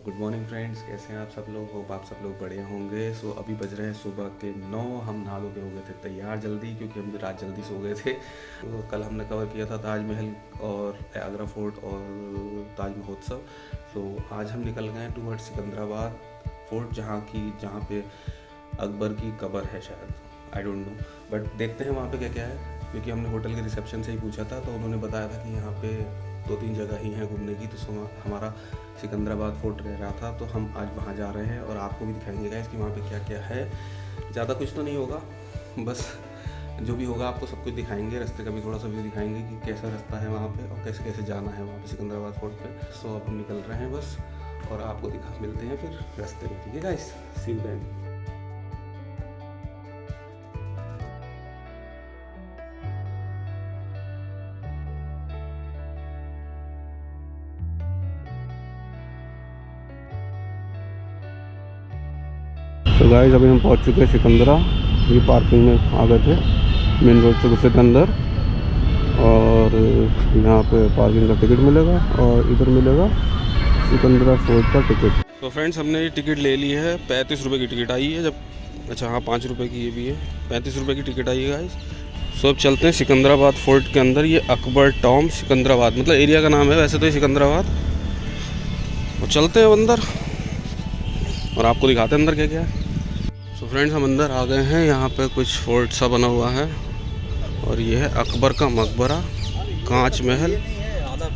Good morning friends, कैसे हैं आप सब लोग। होप आप सब लोग बढ़िया होंगे। सो अभी बज रहे हैं सुबह के 9। हम नहा धो के हो गए थे तैयार जल्दी, क्योंकि हम भी रात जल्दी सो गए थे। तो कल हमने कवर किया था ताजमहल और आगरा फोर्ट और ताज महोत्सव। सो आज हम निकल गए हैं टूवर्ड सिकंदराबाद फोर्ट, जहाँ पे अकबर की कब्र है शायद, आई डोंट नो, बट देखते हैं वहाँ पे क्या क्या है। क्योंकि हमने होटल के रिसेप्शन से ही पूछा था, तो उन्होंने बताया था कि यहाँ पे 2-3 जगह ही हैं घूमने की। तो हमारा सिकंदराबाद फोर्ट रह रहा था, तो हम आज वहाँ जा रहे हैं और आपको भी दिखाएंगे गाइस कि वहाँ पे क्या क्या है। ज़्यादा कुछ तो नहीं होगा, बस जो भी होगा आपको सब कुछ दिखाएंगे। रास्ते का भी थोड़ा सा व्यू दिखाएंगे कि कैसा रास्ता है वहाँ पे और कैसे कैसे जाना है वहाँ पे सिकंदराबाद फोर्ट पे। सो अब हम निकल रहे हैं बस, और आपको मिलते हैं फिर रास्ते में, ठीक है गाइस, सी यू देन। तो गाइस अभी हम पहुंच चुके हैं सिकंदरा। ये पार्किंग में आ गए थे, मेन रोड से घुसे थे अंदर, और यहाँ पे पार्किंग का टिकट मिलेगा और इधर मिलेगा सिकंदरा फोर्ट का टिकट। तो फ्रेंड्स हमने ये टिकट ले ली है, 35 रुपये की टिकट आई है। जब अच्छा हाँ 5 रुपये की ये भी है, 35 रुपये की टिकट आई है गाइस। सो अब चलते हैं सिकंदराबाद फोर्ट के अंदर। ये अकबर टॉम सिकंदराबाद मतलब एरिया का नाम है वैसे तो ये सिकंदराबाद। और चलते हैं अंदर और आपको दिखाते हैं अंदर क्या क्या है। तो फ्रेंड्स हम अंदर आ गए हैं। यहाँ पे कुछ फोर्ट सा बना हुआ है और ये है अकबर का मकबरा, कांच महल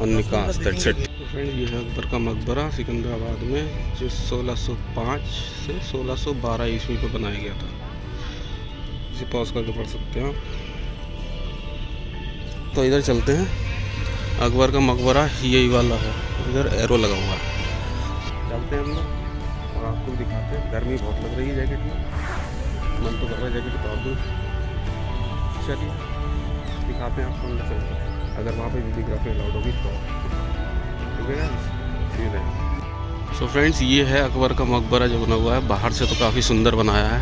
और निकास, दैट्स इट। तो फ्रेंड्स ये है अकबर का मकबरा सिकंदराबाद में, जो 1605 से 1612 ईस्वी को बनाया गया था। इसे पॉज करके पढ़ सकते हैं आप। तो इधर चलते हैं, अकबर का मकबरा यही वाला है, इधर एरो लगा हुआ है। चलते हैं अंदर और आपको भी दिखाते हैं। गर्मी बहुत लग रही है जैकेट में, मन तो कर रहा है जैकेट उतार दूँ। चलिए दिखाते हैं आपको अंदर से, अगर वहाँ पे वीडियोग्राफी अलाउड होगी तो, ठीक है। सो फ्रेंड्स ये है अकबर का मकबरा जो बना हुआ है। बाहर से तो काफ़ी सुंदर बनाया है,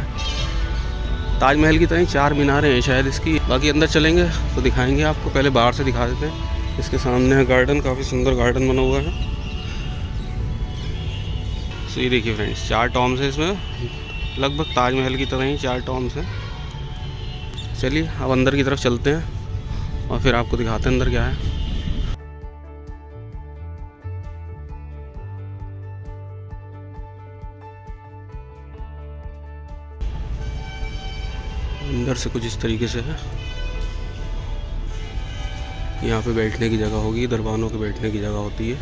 ताजमहल की तरह 4 मीनारें हैं शायद इसकी। बाकी अंदर चलेंगे तो दिखाएंगे आपको, पहले बाहर से दिखा देते हैं। इसके सामने है गार्डन, काफ़ी सुंदर गार्डन बना हुआ है। तो ये देखिए फ्रेंड्स, 4 टॉम्स है इसमें, लगभग ताजमहल की तरह ही 4 टॉम्स हैं। चलिए अब अंदर की तरफ चलते हैं और फिर आपको दिखाते हैं अंदर क्या है। अंदर से कुछ इस तरीके से है। यहाँ पे बैठने की जगह होगी, दरबानों के बैठने की जगह होती है,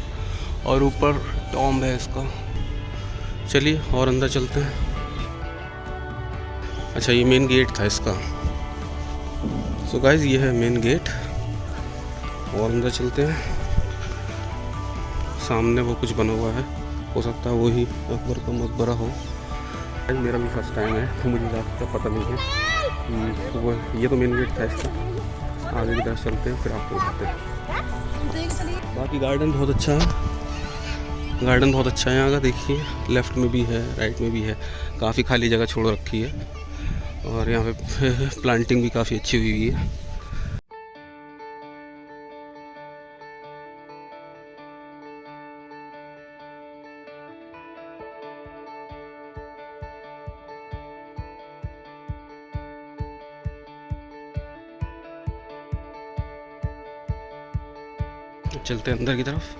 और ऊपर टॉम्ब है इसका। चलिए और अंदर चलते हैं। अच्छा ये मेन गेट था इसका। सो गाइस ये है मेन गेट, और अंदर चलते हैं। सामने वो कुछ बना हुआ है, हो सकता है वही अकबर का मकबरा हो। मेरा भी फर्स्ट टाइम है तो मुझे ज़्यादा पता नहीं है कि वो, ये तो मेन गेट था इसका। आगे की तरफ चलते हैं फिर आपको दिखाते हैं। बाकी गार्डन बहुत अच्छा है, गार्डन बहुत अच्छा है यहाँ का। देखिए लेफ़्ट में भी है, राइट में भी है, काफ़ी खाली जगह छोड़ रखी है, और यहाँ पे प्लांटिंग भी काफ़ी अच्छी हुई है। चलते हैं अंदर की तरफ।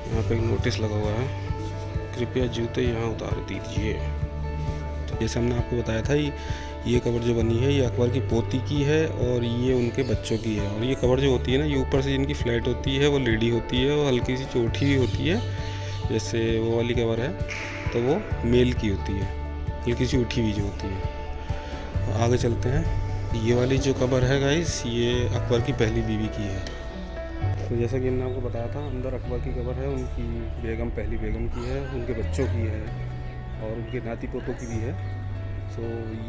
यहाँ पे एक नोटिस लगा हुआ है, कृपया जूते यहाँ उतार दीजिए। तो जैसे हमने आपको बताया था, ये कबर जो बनी है ये अकबर की पोती की है और ये उनके बच्चों की है। और ये कबर जो होती है ना, ये ऊपर से जिनकी फ्लैट होती है वो लेडी होती है, और हल्की सी चोटी भी होती है। जैसे वो वाली कबर है तो वो मेल की होती है, हल्की सी उठी हुई जो होती है। तो आगे चलते हैं। ये वाली जो कबर है गाइस, ये अकबर की पहली बीवी की है। तो जैसा कि हमने आपको बताया था, अंदर अकबर की कब्र है, उनकी बेगम, पहली बेगम की है, उनके बच्चों की है, और उनके नाती पोतों की भी है। सो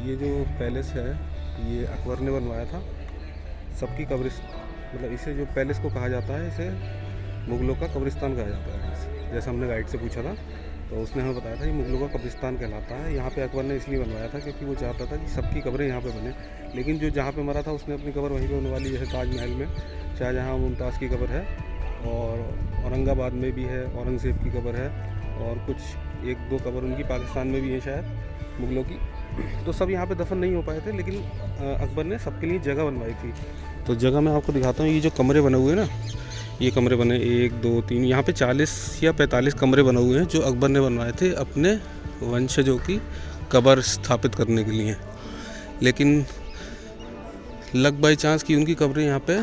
ये जो पैलेस है ये अकबर ने बनवाया था। सबकी मतलब इसे जो पैलेस को कहा जाता है, इसे मुग़लों का कब्रिस्तान कहा जाता है। जैसा हमने गाइड से पूछा था तो उसने हमें बताया था ये मुगलों का कब्रिस्तान कहलाता है। यहाँ पे अकबर ने इसलिए बनवाया था क्योंकि वो चाहता था कि सबकी कब्रें यहाँ पे बने, लेकिन जो जहाँ पे मरा था उसने अपनी कब्र वहीं पे बनवा ली। जैसे ताजमहल में शाहजहाँ मुमताज़ की कब्र है, और औरंगाबाद में भी है औरंगज़ेब की कब्र है, और कुछ 1-2 कब्र उनकी पाकिस्तान में भी है शायद मुगलों की। तो सब यहाँ पे दफन नहीं हो पाए थे, लेकिन अकबर ने सबके लिए जगह बनवाई थी। तो जगह मैं आपको दिखाता हूँ। ये जो कमरे बने हुए हैं ना, ये कमरे बने 1 2 3, यहाँ पे 40 या 45 कमरे बने हुए हैं जो अकबर ने बनवाए थे अपने वंशजों की कब्र स्थापित करने के लिए। लेकिन लक बाई चांस की उनकी कब्रें यहाँ पे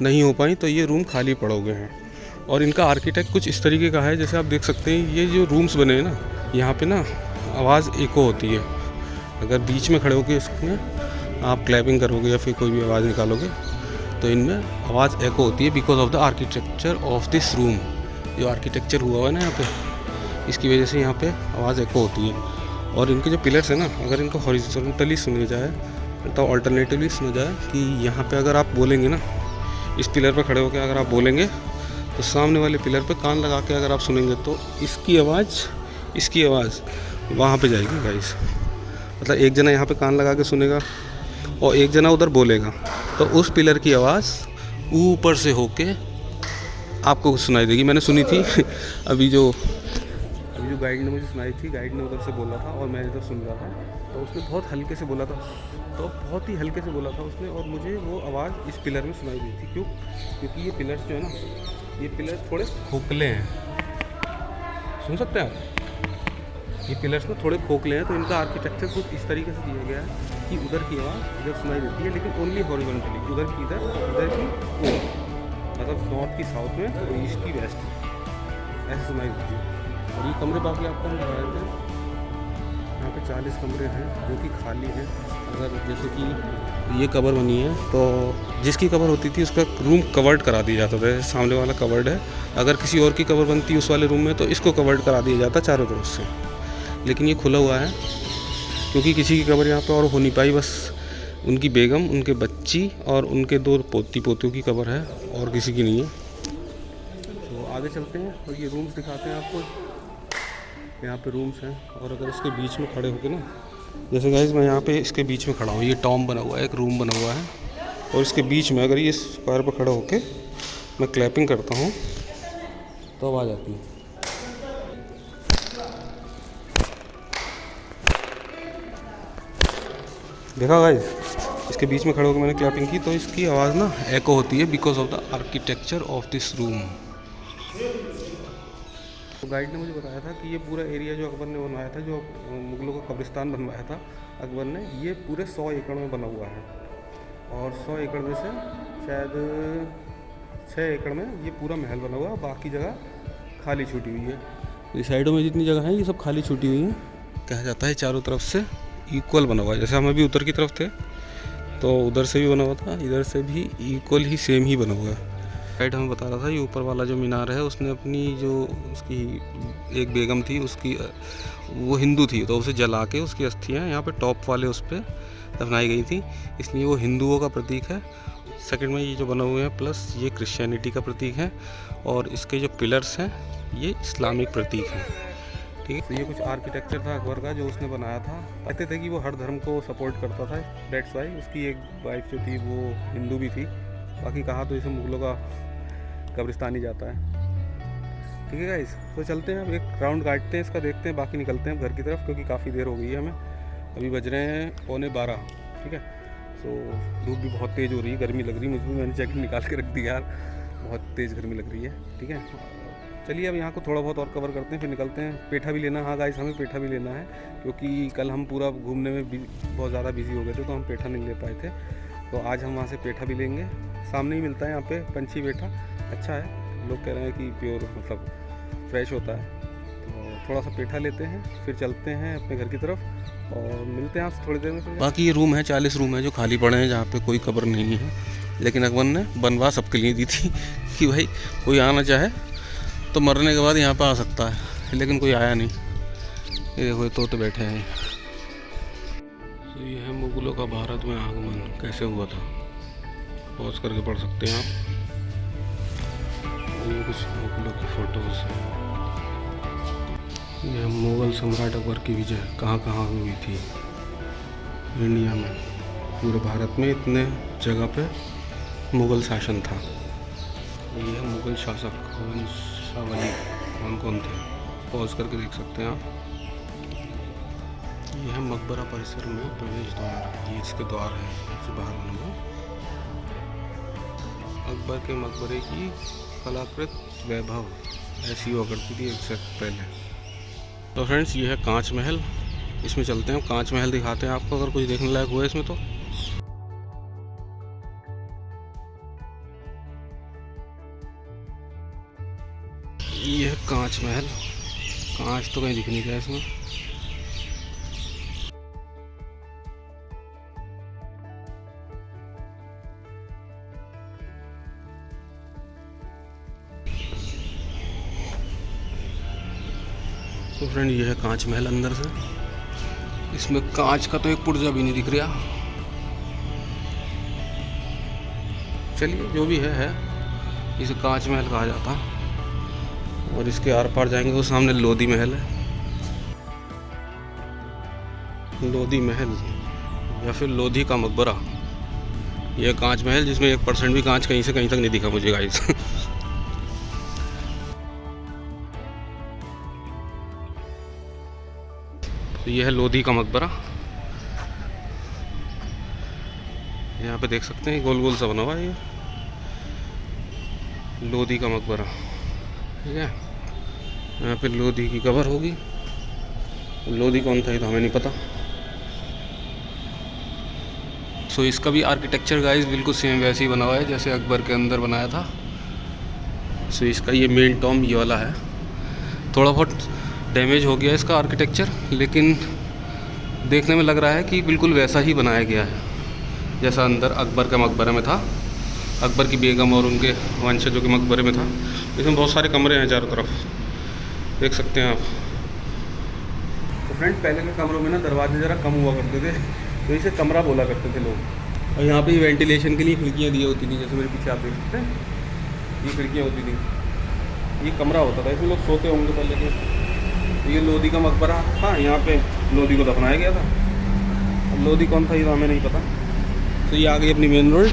नहीं हो पाई, तो ये रूम खाली पड़ गए हैं। और इनका आर्किटेक्ट कुछ इस तरीके का है, जैसे आप देख सकते हैं ये जो रूम्स बने हैं ना, यहाँ पे ना आवाज़ एको होती है। अगर बीच में खड़े होकर इसमें आप क्लैपिंग करोगे या फिर कोई भी आवाज़ निकालोगे तो इनमें आवाज़ एको होती है, because of the architecture of this room. जो आर्किटेक्चर हुआ है ना यहाँ पे, इसकी वजह से यहाँ पे आवाज़ एको होती है। और इनके जो पिलर्स हैं ना, अगर इनको हॉरिजॉन्टली सुना जाए तो अल्टरनेटिवली सुना जाए कि यहाँ पे अगर आप बोलेंगे ना, इस पिलर पर खड़े होकर अगर आप बोलेंगे तो सामने वाले पिलर पे कान लगा के अगर आप सुनेंगे तो इसकी आवाज़ वहाँ पे जाएगी गाइस। मतलब एक जना यहाँ पे कान लगा के सुनेगा और एक जना उधर बोलेगा, तो उस पिलर की आवाज़ ऊपर से होके आपको सुनाई देगी। मैंने सुनी थी अभी जो गाइड ने मुझे सुनाई थी, गाइड ने उधर से बोला था और मैं इधर सुन रहा था, तो उसने बहुत हल्के से बोला था, तो बहुत ही हल्के से बोला था उसने, और मुझे वो आवाज़ इस पिलर में सुनाई दी थी। क्योंकि ये पिलर्स जो है ना, ये पिलर थोड़े खोखले हैं, सुन सकते हैं आप। ये पिलर्स में थोड़े खोखले हैं, तो इनका आर्किटेक्चर कुछ इस तरीके से दिया गया है कि उधर की आवाज़ इधर सुनाई देती है, लेकिन ओनली हॉरिजॉन्टली, उधर की इधर की उधर, मतलब नॉर्थ की साउथ में और ईस्ट की वेस्ट, ऐसे सुनाई देती है। और ये कमरे बाकी आपको हम बताए थे, यहाँ पे 40 कमरे हैं जो कि खाली हैं। अगर जैसे कि ये कबर बनी है, तो जिसकी कबर होती थी उसका रूम कवर्ड करा दिया जाता था। सामने वाला कवर्ड है, अगर किसी और की कबर बनती उस वाले रूम में तो इसको कवर्ड करा दिया जाता चारों तरफ से। लेकिन ये खुला हुआ है क्योंकि किसी की कबर यहाँ पर और हो नहीं पाई, बस उनकी बेगम, उनके बच्ची और उनके 2 पोती पोतियों की कबर है, और किसी की नहीं है। तो आगे चलते हैं और ये रूम्स दिखाते हैं आपको। यहाँ पे रूम्स हैं, और अगर इसके बीच में खड़े होके ना, जैसे गाइस मैं यहाँ पे इसके बीच में खड़ा हूँ, ये टॉम बना हुआ है, एक रूम बना हुआ है, और इसके बीच में अगर ये स्क्वायर पर खड़ा होके मैं क्लैपिंग करता हूँ तो आवाज़ आती है। देखा गाइस, इसके बीच में खड़े होकर मैंने क्लैपिंग की तो इसकी आवाज़ ना एको होती है, because of the architecture of this room. तो गाइड ने मुझे बताया था कि ये पूरा एरिया जो अकबर ने बनवाया था, जो मुगलों का कब्रिस्तान बनवाया था अकबर ने, ये पूरे 100 एकड़ में बना हुआ है। और 100 एकड़ में से शायद 6 एकड़ में ये पूरा महल बना हुआ है, बाकी जगह खाली छूटी हुई है। ये साइडों में जितनी जगह है ये सब खाली छूटी हुई है। कहा जाता है चारों तरफ से इक्वल बना हुआ है। जैसे हम अभी उधर की तरफ थे तो उधर से भी बना हुआ था, इधर से भी इक्वल ही सेम ही बना हुआ है। गाइड हमें बता रहा था ये ऊपर वाला जो मीनार है, उसने अपनी जो उसकी एक बेगम थी, उसकी वो हिंदू थी, तो उसे जला के उसकी अस्थियाँ यहाँ पे टॉप वाले उस पर दफनाई गई थी, इसलिए वो हिंदुओं का प्रतीक है। सेकंड में ये जो बना हुए हैं प्लस ये क्रिश्चियनिटी का प्रतीक है, और इसके जो पिलर्स हैं ये इस्लामिक प्रतीक हैं। ठीक है, तो ये कुछ आर्किटेक्चर था अकबर का जो उसने बनाया था। कहते थे कि वो हर धर्म को सपोर्ट करता था, दैट्स वाई उसकी एक वाइफ जो थी वो हिंदू भी थी। बाकी कहा तो इसे मुगलों का कब्रिस्तान ही जाता है। ठीक है गाइस, तो चलते हैं, अब एक राउंड काटते हैं इसका, देखते हैं, बाकी निकलते हैं घर की तरफ क्योंकि काफ़ी देर हो गई है हमें। अभी बज रहे हैं 11:15। ठीक है, तो धूप भी बहुत तेज़ हो रही है, गर्मी लग रही है मुझे, मैंने जैकेट निकाल के रख दी यार, बहुत तेज़ गर्मी लग रही है। ठीक है, चलिए अब यहाँ को थोड़ा बहुत और कवर करते हैं, फिर निकलते हैं। पेठा भी लेना, हाँ गाइस हमें पेठा भी लेना है क्योंकि कल हम पूरा घूमने में बहुत ज़्यादा बिजी हो गए थे, तो हम पेठा नहीं ले पाए थे। तो आज हम वहाँ से पेठा भी लेंगे, सामने ही मिलता है यहाँ पे पंछी पेठा, अच्छा है, लोग कह रहे हैं कि प्योर मतलब फ्रेश होता है। तो थोड़ा सा पेठा लेते हैं, फिर चलते हैं अपने घर की तरफ और मिलते हैं आपसे थोड़ी देर में। बाकी ये रूम है, 40 रूम है जो खाली पड़े हैं, जहाँ पे कोई कब्र नहीं है, लेकिन अकबर ने बनवा सबके लिए दी थी कि भाई कोई आना चाहे तो मरने के बाद यहाँ पर आ सकता है, लेकिन कोई आया नहीं। ये देखो तोते बैठे हैं। तो ये है मुगलों का भारत में आगमन कैसे हुआ था, पॉज करके पढ़ सकते हैं आप। ये कुछ मुगलों की फ़ोटोज़ हैं। यह मुग़ल सम्राट अकबर की विजय कहाँ कहाँ हुई थी इंडिया में। पूरे भारत में इतने जगह पे मुग़ल शासन था। यह मुग़ल शासक वंशावली कौन कौन थे, पॉज करके देख सकते हैं आप। यह मकबरा परिसर में प्रवेश द्वार, ये इसके द्वार है जो बाहर बना हुआ। अकबर के मकबरे की कलाकृत वैभव ऐसी हुआ करती थी एक से पहले। तो फ्रेंड्स ये है कांच महल, इसमें चलते हैं, कांच महल दिखाते हैं आपको अगर कुछ देखने लायक हुआ है इसमें तो। ये है कांच महल, कांच तो कहीं दिख नहीं रहा इसमें। तो फ्रेंड ये है कांच महल अंदर से, इसमें कांच का तो एक पुर्जा भी नहीं दिख रहा। चलिए जो भी है इसे कांच महल कहा जाता। और इसके आर पार जाएंगे तो सामने लोधी महल है। लोधी महल या फिर लोधी का मकबरा, यह कांच महल जिसमें 1% भी कांच कहीं से कहीं तक नहीं दिखा मुझे गाइस। तो यह है लोधी का मकबरा, यहाँ पे देख सकते हैं गोल गोल सा बना हुआ है ये लोधी का मकबरा, ठीक है। यहाँ पे लोधी की कबर होगी, लोधी कौन था ये तो हमें नहीं पता। सो इसका भी आर्किटेक्चर गाइस बिल्कुल सेम वैसे ही बना हुआ है जैसे अकबर के अंदर बनाया था। सो इसका ये मेन टॉम ये वाला है, थोड़ा बहुत डैमेज हो गया इसका आर्किटेक्चर, लेकिन देखने में लग रहा है कि बिल्कुल वैसा ही बनाया गया है जैसा अंदर अकबर के मकबरे में था, अकबर की बेगम और उनके वंशजों के मकबरे में था। इसमें बहुत सारे कमरे हैं चारों तरफ, देख सकते हैं आप। तो फ्रेंड पहले के कमरों में ना दरवाजे ज़रा कम हुआ करते थे, तो इसे कमरा बोला करते थे लोग। और यहाँ पे वेंटिलेशन के लिए खिड़कियाँ दी होती थी, जैसे मेरे पीछे आप देख सकते हैं ये खिड़कियाँ होती थी, ये कमरा होता था, इसमें लोग सोते होंगे पहले के। ये लोधी का मकबरा था, यहाँ पे लोधी को दफनाया गया था। अब लोधी कौन था ये तो हमें नहीं पता। तो ये आ गई अपनी मेन रोड।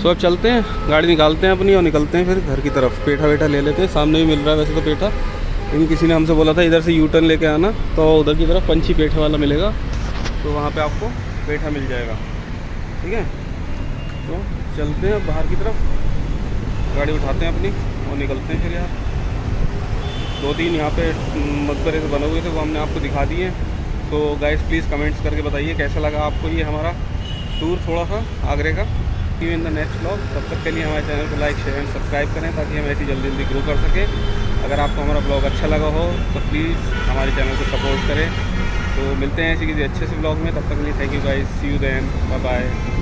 सो अब चलते हैं, गाड़ी निकालते हैं अपनी और निकलते हैं फिर घर की तरफ। पेठा वेठा ले लेते हैं, सामने भी मिल रहा है वैसे तो पेठा, लेकिन किसी ने हमसे बोला था इधर से यू टर्न लेके आना, तो उधर की तरफ पंछी पेठे वाला मिलेगा, तो वहाँ पे आपको पेठा मिल जाएगा, ठीक है। तो चलते हैं बाहर की तरफ, गाड़ी उठाते हैं अपनी और निकलते हैं फिर यार। 2-3 यहाँ पे मकबरे से बने हुए थे, वो हमने आपको दिखा दिए। तो गाइस प्लीज़ कमेंट्स करके बताइए कैसा लगा आपको ये हमारा टूर थोड़ा सा आगरे का। See you in the next vlog. तब तक के लिए हमारे चैनल को लाइक शेयर एंड सब्सक्राइब करें ताकि हम ऐसी जल्दी जल्दी ग्रो कर सकें। अगर आपको हमारा ब्लॉग अच्छा लगा हो तो प्लीज़ हमारे चैनल को सपोर्ट करें। तो मिलते हैं ऐसे किसी अच्छे से ब्लॉग में, तब तक के लिए thank you guys, see you then, bye bye.